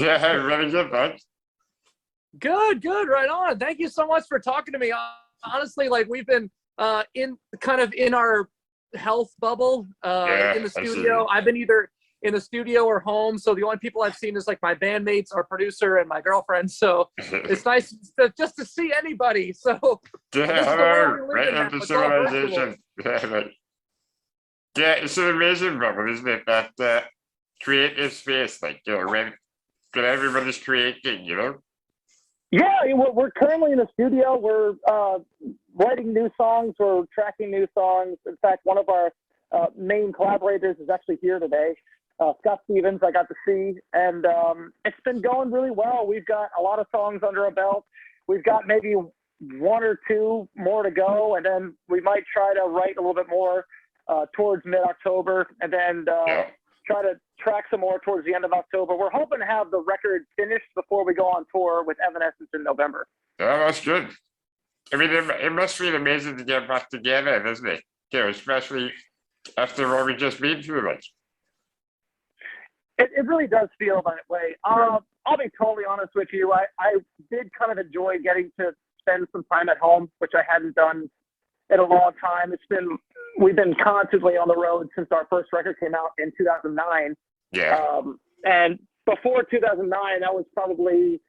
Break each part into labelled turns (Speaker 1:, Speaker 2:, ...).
Speaker 1: Yeah, really good, bud.
Speaker 2: Good, right on. Thank you so much for talking to me. Honestly, like we've been in our health bubble
Speaker 1: Yeah,
Speaker 2: in the
Speaker 1: I see.
Speaker 2: studio. I've been either in the studio or home, so the only people I've seen is like my bandmates, our producer, and my girlfriend. So it's nice just to see anybody. So this
Speaker 1: Yeah,
Speaker 2: is the world
Speaker 1: hello.
Speaker 2: we live
Speaker 1: Right
Speaker 2: in now.
Speaker 1: into
Speaker 2: It's all virtual.
Speaker 1: civilization. Yeah, right. Yeah, it's an amazing bubble, isn't it? That creative space, like, when everybody's creating,
Speaker 3: Yeah, we're currently in the studio. We're writing new songs. We're tracking new songs. In fact, one of our main collaborators is actually here today. Scott Stevens, I got to see, and it's been going really well. We've got a lot of songs under our belt. We've got maybe one or two more to go, and then we might try to write a little bit more towards mid-October, and then
Speaker 1: Yeah.
Speaker 3: try to track some more towards the end of October. We're hoping to have the record finished before we go on tour with Evanescence in November.
Speaker 1: Yeah, that's good. I mean, it must feel amazing to get back together, doesn't it? Especially after what we just been through, like.
Speaker 3: It really does feel that way. I'll be totally honest with you. I did kind of enjoy getting to spend some time at home, which I hadn't done in a long time. We've been constantly on the road since our first record came out in 2009.
Speaker 1: Yeah.
Speaker 3: And before 2009, that was probably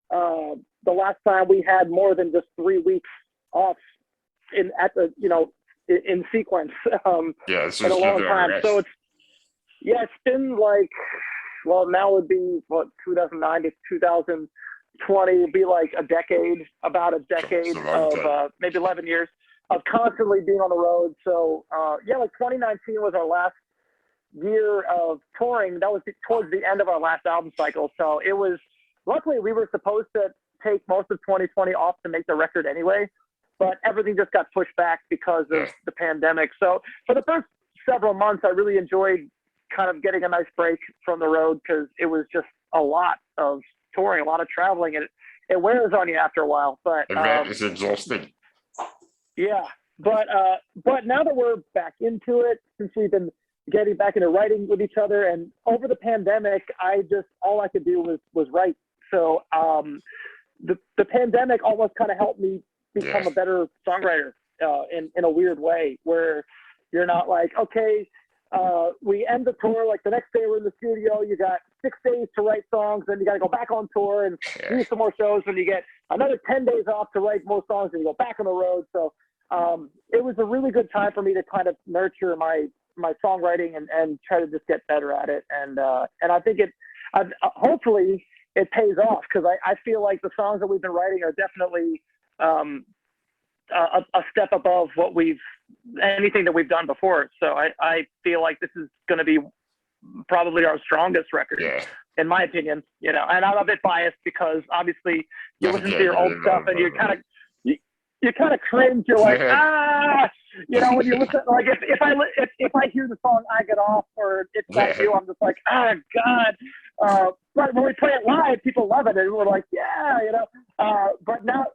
Speaker 3: the last time we had more than just 3 weeks off in sequence.
Speaker 1: Yeah, it's
Speaker 3: in
Speaker 1: just
Speaker 3: a long time.
Speaker 1: rest.
Speaker 3: So it's been like, well, now would be 2009 to 2020 would be like about a decade of maybe 11 years of constantly being on the road. So like 2019 was our last year of touring. That was towards the end of our last album cycle. So it was, luckily we were supposed to take most of 2020 off to make the record anyway, but everything just got pushed back because of the pandemic. So for the first several months, I really enjoyed kind of getting a nice break from the road because it was just a lot of touring, a lot of traveling, and it wears on you after a while. But
Speaker 1: it's exhausting.
Speaker 3: Yeah, but now that we're back into it, since we've been getting back into writing with each other, and over the pandemic, all I could do was write. So the pandemic almost kind of helped me become a better songwriter in a weird way, where you're not like, okay, we end the tour, like the next day we're in the studio, you got 6 days to write songs, then you got to go back on tour and do some more shows, and you get another 10 days off to write more songs, and you go back on the road. So it was a really good time for me to kind of nurture my songwriting and try to just get better at it. And I think hopefully it pays off, because I feel like the songs that we've been writing are definitely a step above anything that we've done before. So I feel like this is going to be probably our strongest record, in my opinion, and I'm a bit biased because obviously you listen to your old stuff and you kind of cringe. You're like, when you listen, like if I hear the song I Get Off or It's Not You, I'm just like, God. But when we play it live, people love it, and we're like, but now,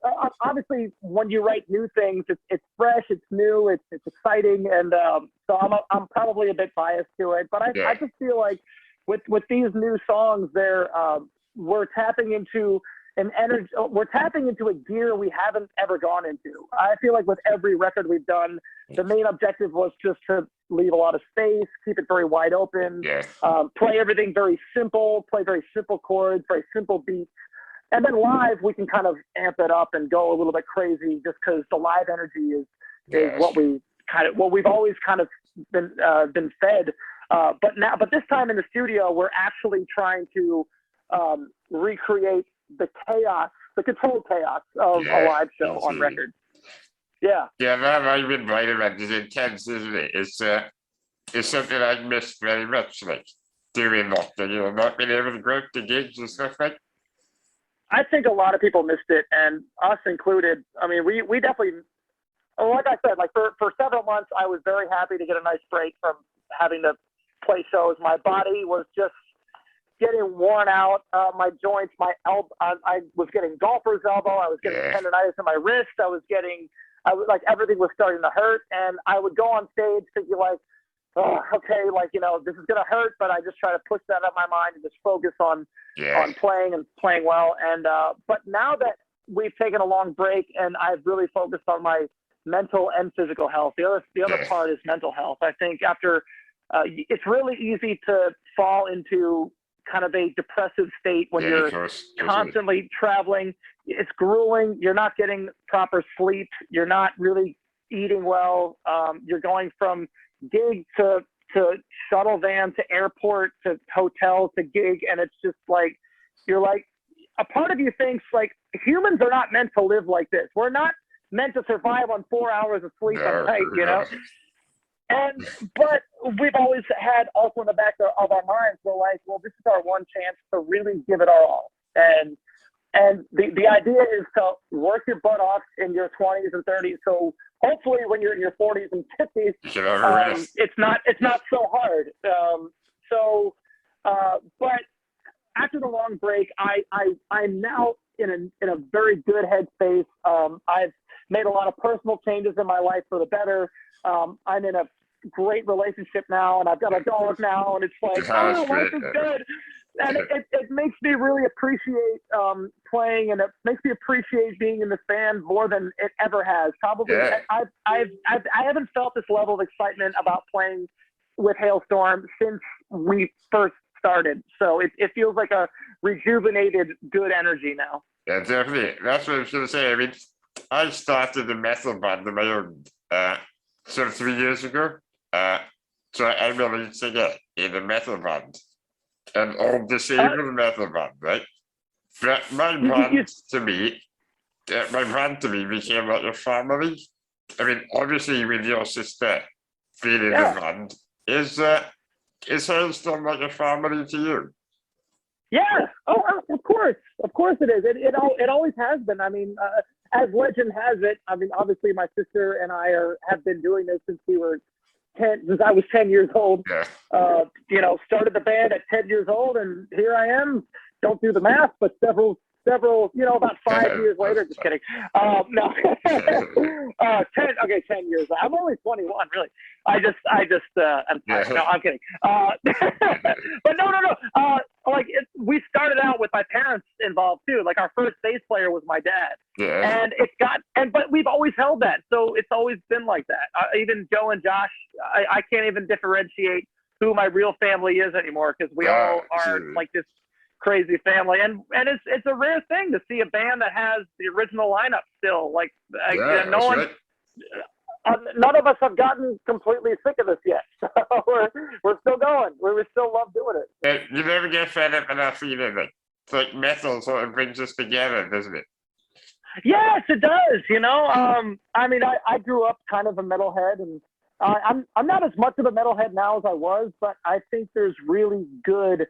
Speaker 3: obviously, when you write new things, it's fresh, it's new, it's exciting, and so I'm probably a bit biased to it. But I just feel like with these new songs, we're tapping into we're tapping into a gear we haven't ever gone into. I feel like with every record we've done, the main objective was just to leave a lot of space, keep it very wide open, play everything very simple, play very simple chords, very simple beats. And then live, we can kind of amp it up and go a little bit crazy, just because the live energy is what we've always kind of been fed. But this time in the studio, we're actually trying to recreate the chaos, the controlled chaos of a live show on record. Yeah,
Speaker 1: that I've been writing about is intense, isn't it? It's something I missed very much, like doing that, not being able to go to gigs and stuff like.
Speaker 3: I think a lot of people missed it, and us included. I mean, we definitely, like I said, like for several months, I was very happy to get a nice break from having to play shows. My body was just getting worn out. My joints, my elbow, I was getting golfer's elbow. I was getting tendonitis in my wrist. I was like, everything was starting to hurt. And I would go on stage thinking like, okay, like, this is gonna hurt, but I just try to push that out of my mind and just focus on playing and playing well. And but now that we've taken a long break and I've really focused on my mental and physical health, the other part is mental health. I think after it's really easy to fall into kind of a depressive state when you're constantly traveling. It's grueling. You're not getting proper sleep. You're not really eating well. You're going from gig to shuttle van to airport to hotel to gig, and it's just like you're like, a part of you thinks like humans are not meant to live like this. We're not meant to survive on 4 hours of sleep a night, but we've always had also in the back of our minds, we're like, well, this is our one chance to really give it our all. And the idea is to work your butt off in your 20s and 30s. So hopefully when you're in your 40s and 50s, it's not so hard. But after the long break, I'm now in a very good headspace. I've made a lot of personal changes in my life for the better. I'm in a great relationship now, and I've got a dog now, and it's like, life is good. And it makes me really appreciate playing, and it makes me appreciate being in this band more than it ever has. Probably, I haven't felt this level of excitement about playing with Halestorm since we first started. So it feels like a rejuvenated, good energy now.
Speaker 1: Yeah, definitely. That's what I was going to say. I mean, I started the metal band on my own sort of 3 years ago. So I'm a lead singer in a metal band. An old disabled metal band, right? But my band to me became like a family. I mean, obviously with your sister being in the band, is Halestorm like a family to you?
Speaker 3: Yeah. Oh, of course it is. It always has been. I mean, as legend has it, I mean, obviously my sister and I have been doing this since I was 10 years old.
Speaker 1: Yeah.
Speaker 3: Started the band at 10 years old, and here I am. Don't do the math, but several, about 5 years later. Just kidding. No. 10 years. I'm only 21, really. I'm fine. No, I'm kidding. But no. We started out with my parents involved too. Like our first bass player was my dad.
Speaker 1: Yeah.
Speaker 3: But we've always held that. So it's always been like that. Even Joe and Josh, I can't even differentiate who my real family is anymore, because we all are like this crazy family. And it's a rare thing to see a band that has the original lineup still. Like no one. Right. None of us have gotten completely sick of this yet. So we're still going. We still love doing it.
Speaker 1: You never get fed up enough feeling it. It's like metal sort of brings us together, doesn't it?
Speaker 3: Yes, it does. I mean, I grew up kind of a metalhead, and I'm not as much of a metalhead now as I was, but I think there's really good.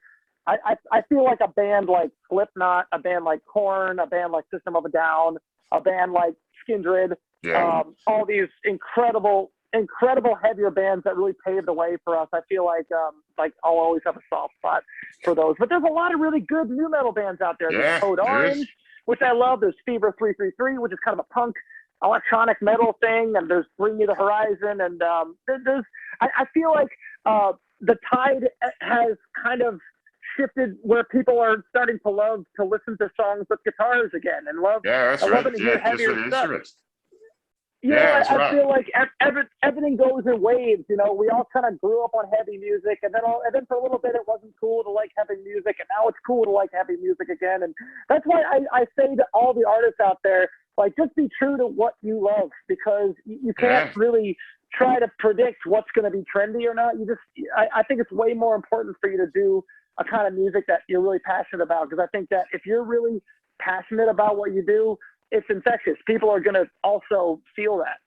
Speaker 3: I feel like a band like Slipknot, a band like Korn, a band like System of a Down, a band like Skindred.
Speaker 1: Yeah.
Speaker 3: All these incredible heavier bands that really paved the way for us. I feel like I'll always have a soft spot for those. But there's a lot of really good new metal bands out there. There's Code Orange, which I love. There's Fever 333, which is kind of a punk electronic metal thing. And there's Bring Me the Horizon. And I feel like the tide has kind of shifted where people are starting to love to listen to songs with guitars again and love.
Speaker 1: Yeah, that's right.
Speaker 3: To hear heavier stuff. I feel like everything goes in waves. We all kind of grew up on heavy music, and then for a little bit it wasn't cool to like heavy music, and now it's cool to like heavy music again. And that's why I say to all the artists out there, like, just be true to what you love, because you can't really try to predict what's going to be trendy or not. I think it's way more important for you to do a kind of music that you're really passionate about, because I think that if you're really passionate about what you do, it's infectious. People are going to also feel that.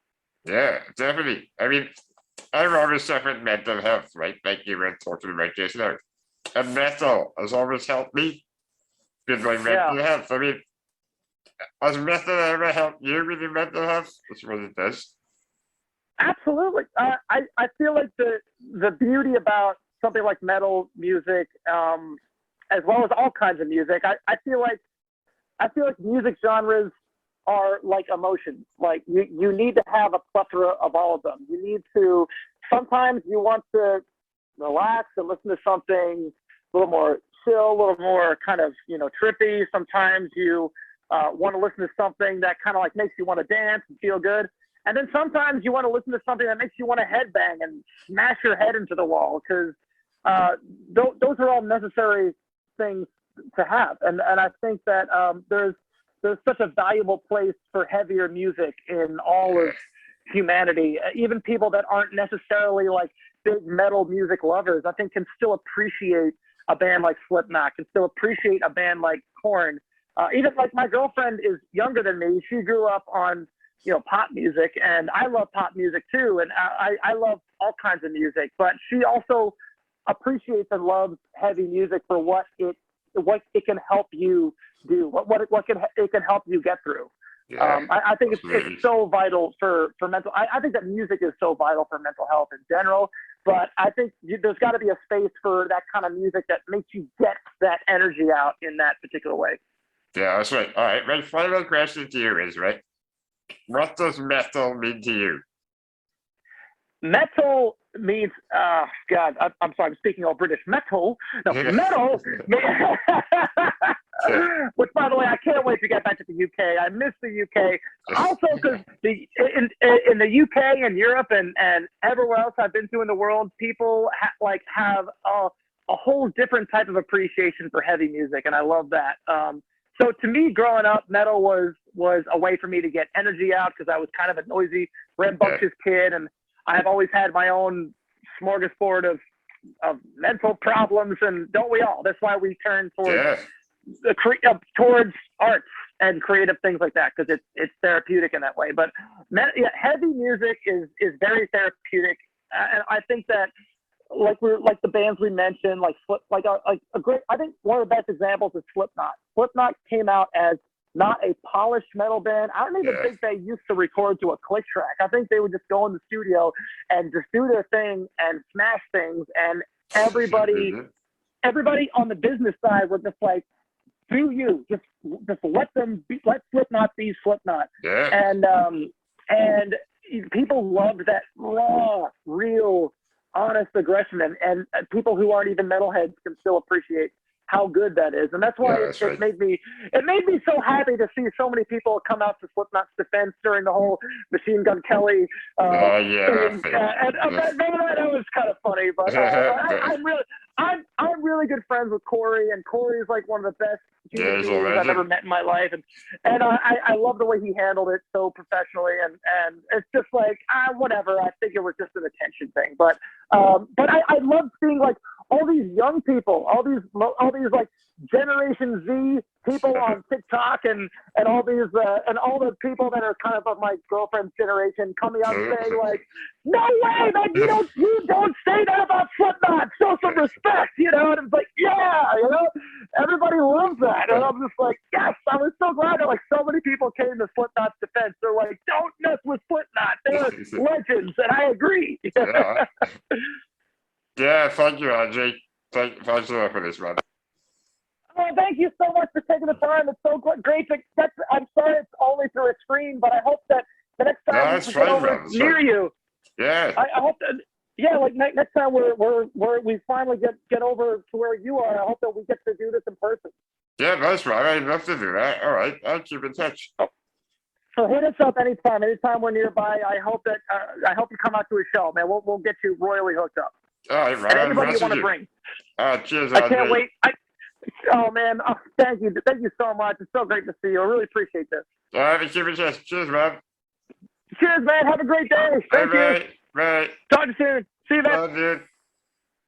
Speaker 1: Yeah, definitely. I mean, I've always suffered mental health, right? Like you were talking about just now. And metal has always helped me with my mental health. I mean, has metal ever helped you with your mental health? That's what it does.
Speaker 3: Absolutely. I feel like the beauty about something like metal music, as well as all kinds of music, I feel like music genres are like emotions. Like you need to have a plethora of all of them. You need to sometimes you want to relax and listen to something a little more chill, a little more kind of, trippy. Sometimes you want to listen to something that kind of like makes you want to dance and feel good. And then sometimes you want to listen to something that makes you want to headbang and smash your head into the wall, because those are all necessary things to have. And I think that there's such a valuable place for heavier music in all of humanity. Even people that aren't necessarily like big metal music lovers, I think, can still appreciate a band like Slipknot, can still appreciate a band like Korn. Even like my girlfriend is younger than me. She grew up on, pop music, and I love pop music too. And I love all kinds of music, but she also appreciates and loves heavy music for what it can help you do, what it can help you get through.
Speaker 1: Yeah,
Speaker 3: I think it's so vital for mental. I think that music is so vital for mental health in general, but I think there's got to be a space for that kind of music that makes you get that energy out in that particular way.
Speaker 1: Yeah, that's right. All right, my final question to you is, right, what does metal mean to you?
Speaker 3: Metal means, God, I'm sorry, I'm speaking all British. Metal, which, by the way, I can't wait to get back to the UK. I miss the UK. Also, because in the UK and Europe and everywhere else I've been to in the world, people have a whole different type of appreciation for heavy music, and I love that. So to me, growing up, metal was a way for me to get energy out, because I was kind of a noisy, rambunctious kid, and I've always had my own smorgasbord of mental problems, and don't we all? That's why we turn towards towards arts and creative things like that, because it's therapeutic in that way. But heavy music is very therapeutic, and I think that like the bands we mentioned, like a great. I think one of the best examples is Slipknot. Slipknot came out as not a polished metal band. I don't even think they used to record to a click track. I think they would just go in the studio and just do their thing and smash things. And everybody on the business side was just like, do you just let Slipknot be Slipknot.
Speaker 1: Yeah.
Speaker 3: And people loved that raw, real, honest aggression, and people who aren't even metalheads can still appreciate how good that is. And that's why it made me so happy to see so many people come out to Slipknot's defense during the whole Machine Gun Kelly thing. That was kind of funny, but I'm really good friends with Corey, and Corey is like one of the best human beings I've ever met in my life, and I love the way he handled it so professionally, and it's just like whatever. I think it was just an attention thing, but I love seeing like all these young people, all these like Generation Z people on TikTok, and all these and all the people that are kind of my girlfriend's generation coming out and saying like, no way, man, you don't say that about Slipknot, show some respect, and it's like, everybody loves that, and I'm just like, yes, I was so glad that like so many people came to Slipknot's defense. They're like, don't mess with Slipknot, they're legends, and I agree.
Speaker 1: Yeah, thank you, Andre. Thanks a lot for this, man.
Speaker 3: Oh, thank you so much for taking the time. It's so great to get. I'm sorry it's only through a screen, but I hope that the next time we get over near you.
Speaker 1: Yeah.
Speaker 3: I hope that. Yeah, like next time we finally get over to where you are. I hope that we get to do this in person.
Speaker 1: Yeah, that's right. I'd love to do that. All right, I'll keep in touch.
Speaker 3: Oh. So hit us up anytime we're nearby. I hope you come out to a show, man. We'll get you royally hooked up.
Speaker 1: All right, right.
Speaker 3: And everybody you want to bring.
Speaker 1: Cheers,
Speaker 3: I can't wait. Oh man, thank you so much. It's so great to see you. I really appreciate this.
Speaker 1: All right, keep in touch. Cheers, man.
Speaker 3: Cheers, man. Have a great day. Thank you.
Speaker 1: Bye.
Speaker 3: Talk to you soon. See you, man.
Speaker 1: Bye, dude.